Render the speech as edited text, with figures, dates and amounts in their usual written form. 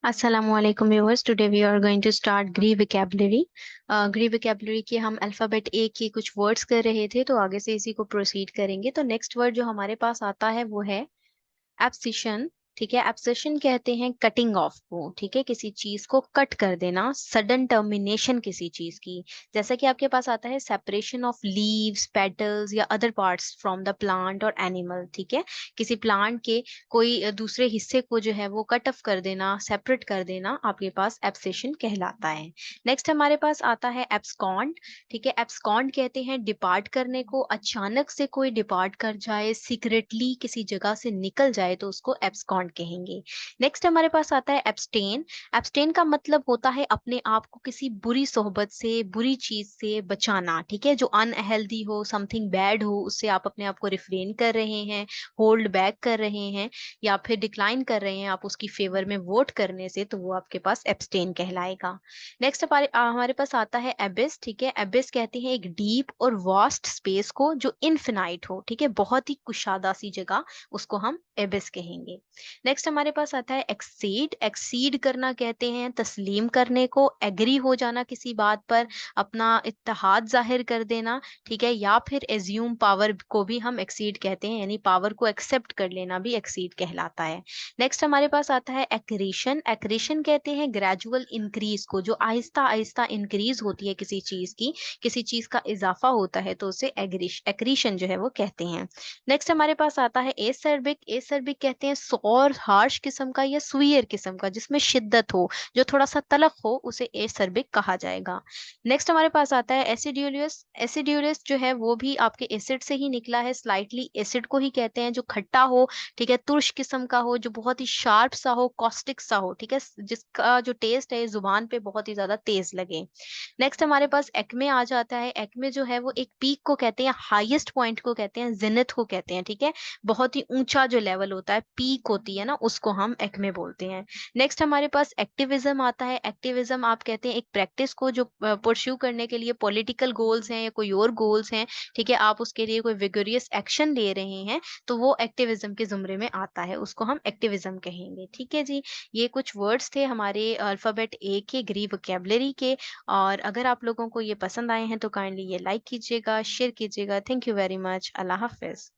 Assalamualaikum viewers. Today we are going to start Greek vocabulary. Greek vocabulary के हम alphabet ए के कुछ words कर रहे थे, तो आगे से इसी को प्रोसीड करेंगे। तो नेक्स्ट वर्ड जो हमारे पास आता है वो है एब्सिशन। ठीक है, एब्सिशन कहते हैं कटिंग ऑफ को। ठीक है, किसी चीज को कट कर देना, सडन टर्मिनेशन किसी चीज की। जैसा कि आपके पास आता है सेपरेशन ऑफ लीव्स, पेटल्स या other parts from the plant और एनिमल। ठीक है, किसी प्लांट के कोई दूसरे हिस्से को जो है वो कट ऑफ कर देना, सेपरेट कर देना, आपके पास एब्सिशन कहलाता है। नेक्स्ट हमारे पास आता है एब्सकॉन्ड। ठीक है, एब्सकॉन्ड कहते हैं डिपार्ट करने को। अचानक से कोई डिपार्ट कर जाए, सीक्रेटली किसी जगह से निकल जाए तो उसको एब्सकॉन्ड कहेंगे। नेक्स्ट हमारे पास आता है एब्सटेन। एब्सटेन का मतलब होता है अपने आप को किसी बुरी सोहबत से, बुरी चीज से बचाना। ठीक है, जो अनहेल्दी हो, समथिंग बैड हो, उससे आप अपने आप को रिफ्रेन कर रहे हैं, होल्ड बैक कर रहे हैं, या फिर डिक्लाइन कर रहे हैं आप उसकी फेवर में वोट करने से, तो वो आपके पास एब्सटेन कहलाएगा। नेक्स्ट हमारे हमारे पास आता है एबिस। ठीक है, एबिस कहते हैं एक डीप और वास्ट स्पेस को जो इनफिनाइट हो। ठीक है, बहुत ही कुशादा सी जगह, उसको हम एबिस कहेंगे। नेक्स्ट हमारे पास आता है एक्सीड। एक्सीड करना कहते हैं तस्लीम करने को, एग्री हो जाना किसी बात पर, अपना इत्तेहाद जाहिर कर देना। ठीक है, या फिर एज्यूम पावर को भी हम एक्सीड कहते हैं, यानी पावर को एक्सेप्ट कर लेना भी एक्सीड कहलाता है। नेक्स्ट हमारे पास आता है एक्रीशन। एक्रीशन कहते हैं ग्रेजुअल इंक्रीज को, जो आहिस्ता आहिस्ता इंक्रीज होती है किसी चीज की, किसी चीज का इजाफा होता है, तो उसे एक्रीशन जो है वो कहते हैं। नेक्स्ट हमारे पास आता है एसर्बिक। एसर्बिक कहते हैं सौर हार्श किस्म का या सुइयर किस्म का, जिसमें शिद्दत हो, जो थोड़ा सा तलख हो, उसे एसर्बिक कहा जाएगा। नेक्स्ट हमारे पास आता है एसिड्यूलियस। एसिड्यूलियस जो है वो भी आपके एसिड से ही निकला है, स्लाइटली एसिड को ही कहते हैं, जो खट्टा हो, ठीक है, तुर्श किस्म का हो, जो बहुत ही शार्प सा हो, कॉस्टिक सा हो। ठीक है, जिसका जो टेस्ट है जुबान पे बहुत ही ज्यादा तेज लगे। नेक्स्ट हमारे पास एक्मे आ जाता है। एक्मे जो है वो एक पीक को कहते हैं, हाईएस्ट पॉइंट को कहते हैं, जिनत को कहते हैं। ठीक है, बहुत ही ऊंचा जो लेवल होता है, पीक होती है ना, उसको हम एक्मे बोलते हैं। नेक्स्ट हमारे पास एक्टिविज्म आता है। एक्टिविज्म आप कहते हैं एक प्रैक्टिस को जो परस्यू करने के लिए पॉलिटिकल गोल्स हैं या कोई और गोल्स हैं, ठीक है, आप उसके लिए कोई विगोरियस एक्शन ले रहे हैं, तो वो एक्टिविज्म के जुमरे में आता है, उसको हम एक्टिविज्म कहेंगे। ठीक है जी, ये कुछ वर्ड्स थे हमारे अल्फाबेट ए के, ग्रीक वोकेबलरी के। और अगर आप लोगों को ये पसंद आए हैं तो काइंडली ये लाइक कीजिएगा, शेयर कीजिएगा। Thank you very much. Allah Hafiz.